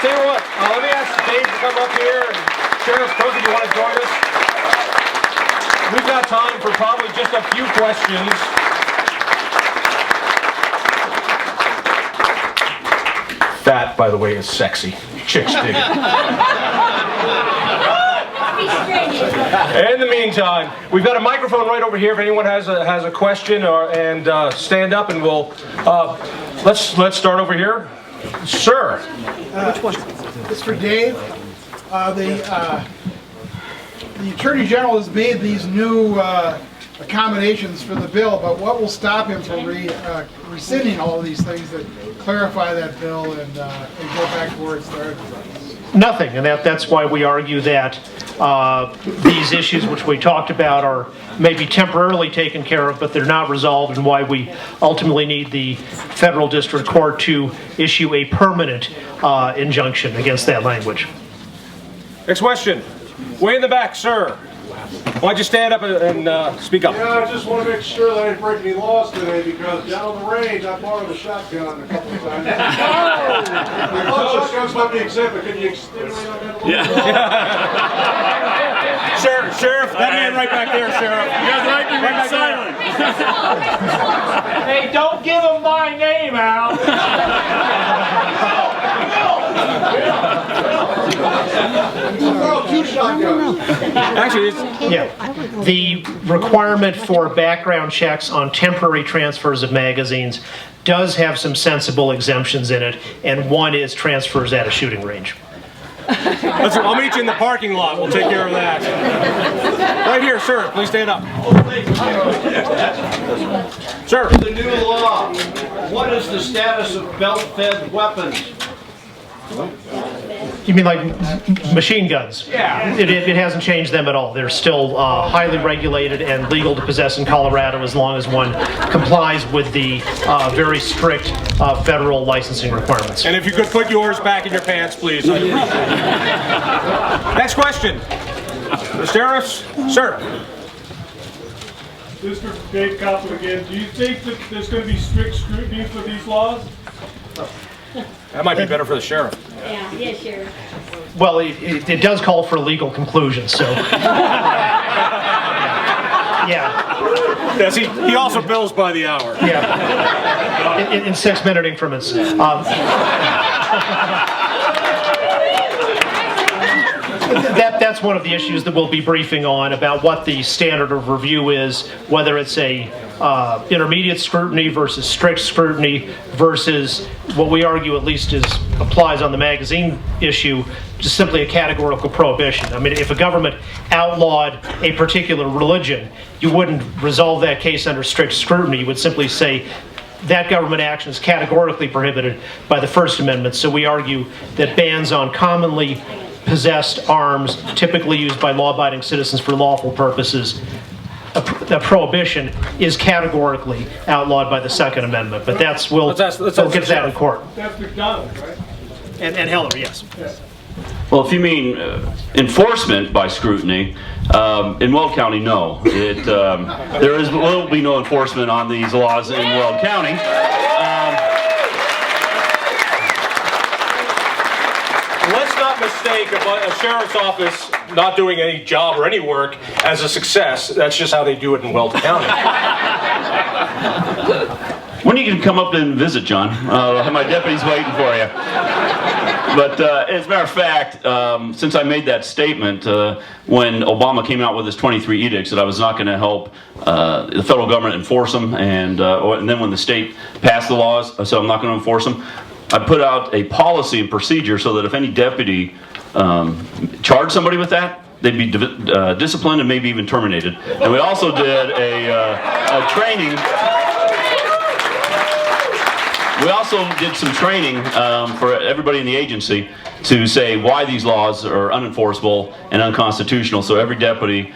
tell you what, let me ask Dave to come up here, and Sheriff Cooke, you want to join us? We've got time for probably just a few questions. Fat, by the way, is sexy. Chicks dig it. In the meantime, we've got a microphone right over here. If anyone has a question, and stand up, and we'll let's start over here, sir. Which one? It's for Dave. The Attorney General has made these new accommodations for the bill, but what will stop him from rescinding all of these things that clarify that bill and go back to where it started? Nothing, and that's why we argue that these issues which we talked about are maybe temporarily taken care of, but they're not resolved, and why we ultimately need the federal district court to issue a permanent injunction against that language. Next question. Way in the back, sir. Why don't you stand up and speak up? Yeah, I just want to make sure that I didn't break any laws today, because down on the range I borrowed a shotgun a couple of times. I thought shotguns might be exempt, but can you extend on that a little bit? Sheriff, that man right back there, Sheriff. You guys like me right silent. Hey, don't give him my name, Al. Two shotguns. Actually, The requirement for background checks on temporary transfers of magazines does have some sensible exemptions in it, and one is transfers at a shooting range. I'll meet you in the parking lot. We'll take care of that. Right here, sir. Please stand up. Sir. The new law, what is the status of belt-fed weapons? You mean like machine guns? Yeah. It hasn't changed them at all. They're still highly regulated and legal to possess in Colorado as long as one complies with the very strict federal licensing requirements. And if you could put yours back in your pants, please. Next question. The sheriffs, sir. This is for Dave Kopel again. Do you think that there's going to be strict scrutiny for these laws? That might be better for the sheriff. Yeah, sure. Well, it does call for legal conclusions, so. Yeah. Yes, he also bills by the hour. Yeah. In 6-minute increments. That's one of the issues that we'll be briefing on, about what the standard of review is, whether it's a intermediate scrutiny versus strict scrutiny versus what we argue at least applies on the magazine issue, just simply a categorical prohibition. I mean, if a government outlawed a particular religion, you wouldn't resolve that case under strict scrutiny. You would simply say that government action is categorically prohibited by the First Amendment. So we argue that bans on commonly possessed arms, typically used by law-abiding citizens for lawful purposes, a prohibition is categorically outlawed by the Second Amendment. But we'll get to that in court. That's McDonald's, right? And Heller, yes. Well, if you mean enforcement by scrutiny, in Weld County, no. Will be no enforcement on these laws in Weld County. Let's not mistake a sheriff's office not doing any job or any work as a success. That's just how they do it in Weld County. When you can come up and visit, John? I have my deputies waiting for you. But as a matter of fact, since I made that statement when Obama came out with his 23 edicts that I was not going to help the federal government enforce them, and then when the state passed the laws, I said I'm not going to enforce them. I put out a policy and procedure so that if any deputy charged somebody with that, they'd be disciplined and maybe even terminated. And we also did a training. We also did some training for everybody in the agency to say why these laws are unenforceable and unconstitutional, so every deputy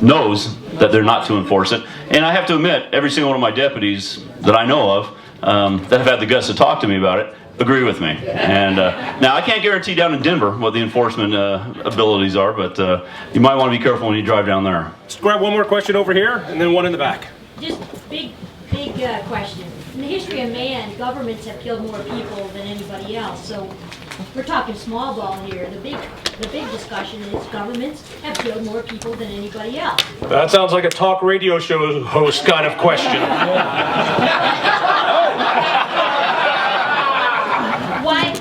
knows that they're not to enforce it. And I have to admit, every single one of my deputies that I know of that have had the guts to talk to me about it agree with me. And now I can't guarantee down in Denver what the enforcement abilities are, but you might want to be careful when you drive down there. Let's grab one more question over here and then one in the back. Just big question. in the history of man, governments have killed more people than anybody else. So we're talking small ball here. The big discussion is governments have killed more people than anybody else. That sounds like a talk radio show host kind of question. Why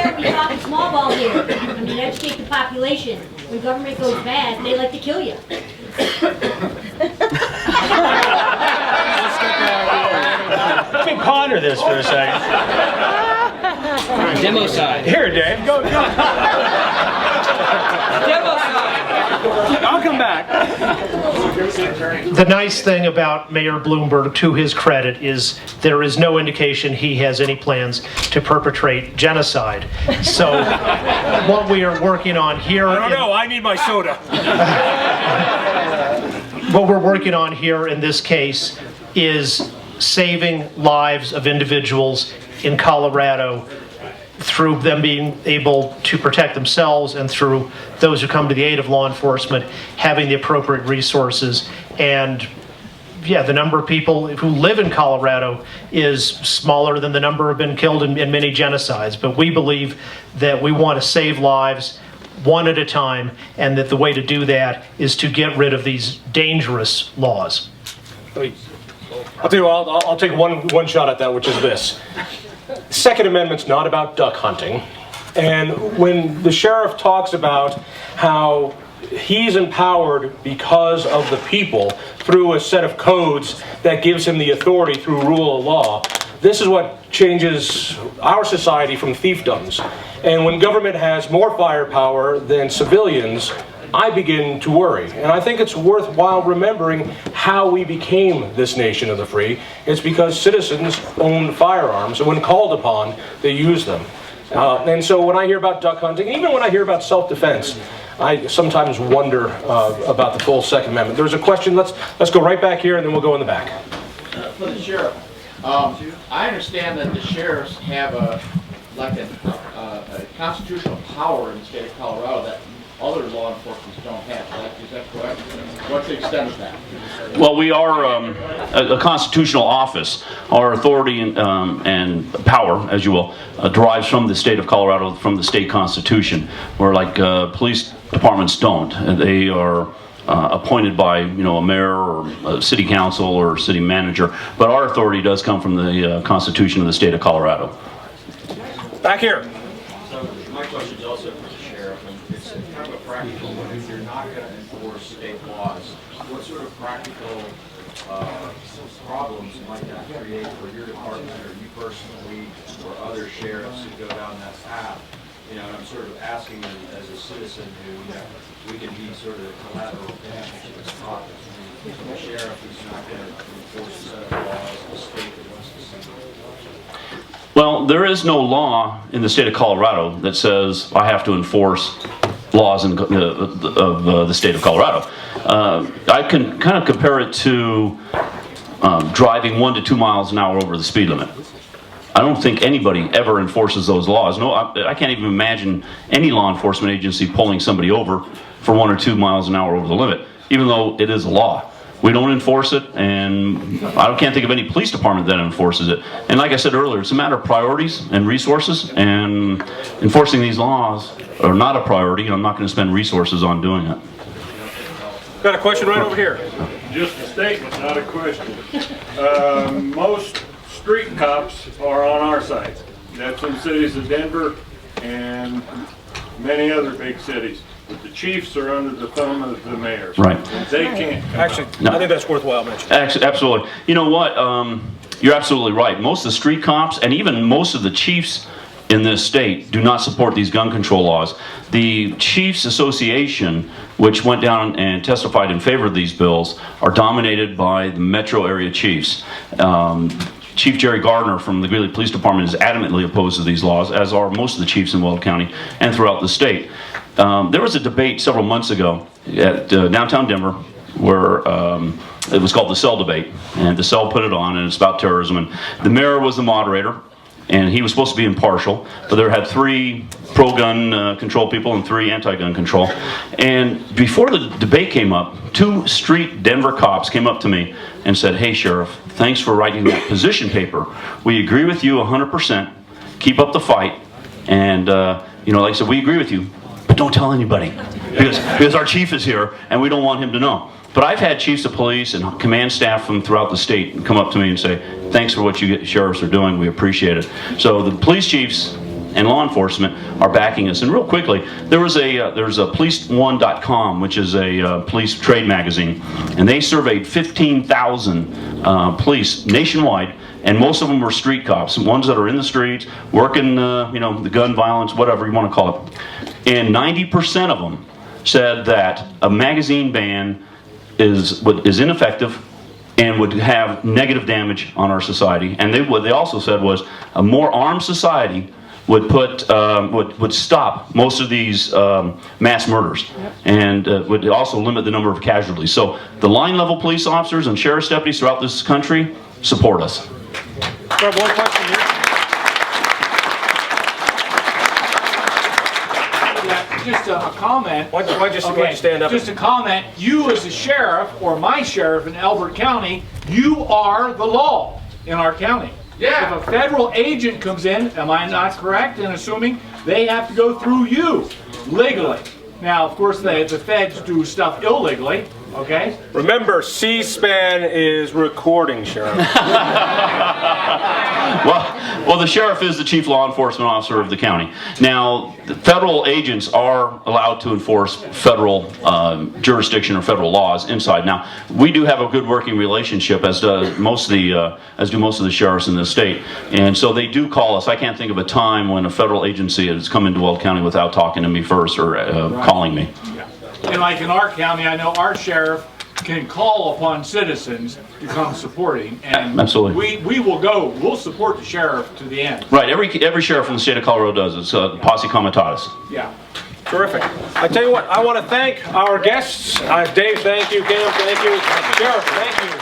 are we talking small ball here? I mean, educate the population. When government goes bad, they like to kill you. Let me ponder this for a second. Demo side. Here, Dave, go. Demo side. I'll come back. The nice thing about Mayor Bloomberg, to his credit, is there is no indication he has any plans to perpetrate genocide. So what we are working on here... I don't know, I need my soda. What we're working on here in this case is saving lives of individuals in Colorado through them being able to protect themselves and through those who come to the aid of law enforcement having the appropriate resources. And yeah, the number of people who live in Colorado is smaller than the number who have been killed in many genocides. But we believe that we want to save lives one at a time, and that the way to do that is to get rid of these dangerous laws. I'll tell you what, I'll take one shot at that, which is this. Second Amendment's not about duck hunting. And when the sheriff talks about how he's empowered because of the people through a set of codes that gives him the authority through rule of law, this is what changes our society from fiefdoms. And when government has more firepower than civilians, I begin to worry. And I think it's worthwhile remembering how we became this nation of the free. It's because citizens owned firearms, and when called upon, they used them. And so when I hear about duck hunting, even when I hear about self-defense, I sometimes wonder about the full Second Amendment. There's a question, let's go right back here, and then we'll go in the back. For the sheriff, I understand that the sheriffs have a constitutional power in the state of Colorado that other law enforcement don't have. Is that correct? What's the extent of that? Well, we are a constitutional office. Our authority and power, as you will, derives from the state of Colorado, from the state constitution, where like police departments don't. They are appointed by, a mayor or a city council or city manager. But our authority does come from the constitution of the state of Colorado. Back here. So my question is also for the sheriff, and it's kind of a practical one. If you're not going to enforce state laws, what sort of practical problems might that create for your department or you personally or other sheriffs who go down that path? And I'm sort of asking as a citizen who, we can be sort of collateral damage to this problem. The sheriff is not going to enforce a set of laws, the state that wants to see. Well, there is no law in the state of Colorado that says I have to enforce laws of the state of Colorado. I can kind of compare it to driving 1 to 2 miles an hour over the speed limit. I don't think anybody ever enforces those laws. No, I can't even imagine any law enforcement agency pulling somebody over for 1 or 2 miles an hour over the limit, even though it is a law. We don't enforce it, and I can't think of any police department that enforces it. And like I said earlier, it's a matter of priorities and resources, and enforcing these laws are not a priority, and I'm not going to spend resources on doing it. Got a question right over here. Just a statement, not a question. Most street cops are on our side. That's in cities of Denver and many other big cities. But the chiefs are under the thumb of the mayors. Right. They can't. Actually, no. I think that's worthwhile mentioning. Absolutely. You know what? You're absolutely right. Most of the street cops and even most of the chiefs in this state do not support these gun control laws. The Chiefs Association, which went down and testified in favor of these bills, are dominated by the metro area chiefs. Chief Jerry Gardner from the Greeley Police Department is adamantly opposed to these laws, as are most of the chiefs in Weld County and throughout the state. There was a debate several months ago at downtown Denver where it was called the Cell debate, and the Cell put it on, and it's about terrorism. And the mayor was the moderator, and he was supposed to be impartial, but there had 3 pro-gun control people and 3 anti-gun control. And before the debate came up, 2 street Denver cops came up to me and said, "Hey, Sheriff, thanks for writing that position paper. We agree with you 100%. Keep up the fight. And, like I said, we agree with you, but don't tell anybody because our chief is here and we don't want him to know." But I've had chiefs of police and command staff from throughout the state come up to me and say, "Thanks for what you sheriffs are doing. We appreciate it." So the police chiefs and law enforcement are backing us. And real quickly, there's a police1.com, which is a police trade magazine, and they surveyed 15,000 police nationwide, and most of them were street cops, ones that are in the streets, working, the gun violence, whatever you want to call it. And 90% of them said that a magazine ban is ineffective and would have negative damage on our society. And what they also said was a more armed society would stop most of these mass murders, and would also limit the number of casualties. So the line level police officers and sheriff's deputies throughout this country support us. One question here. Just a comment. Why'd you stand up? Just a comment. You as a sheriff, or my sheriff in Elbert County, you are the law in our county. Yeah. If a federal agent comes in, am I not correct in assuming they have to go through you legally? Now, of course, the feds do stuff illegally, okay? Remember, C-SPAN is recording, Sheriff. Well, the sheriff is the chief law enforcement officer of the county. Now, the federal agents are allowed to enforce federal jurisdiction or federal laws inside. Now, we do have a good working relationship, as do most of the sheriffs in the state, and so they do call us. I can't think of a time when a federal agency has come into Weld County without talking to me first or calling me. Yeah. And like in our county, I know our sheriff can call upon citizens to come supporting, and absolutely, we will go. We'll support the sheriff to the end. Right. Every sheriff in the state of Colorado does. It's posse comitatus. Yeah. Terrific. I tell you what, I want to thank our guests. Dave, thank you. Cam, thank you. Sheriff, thank you.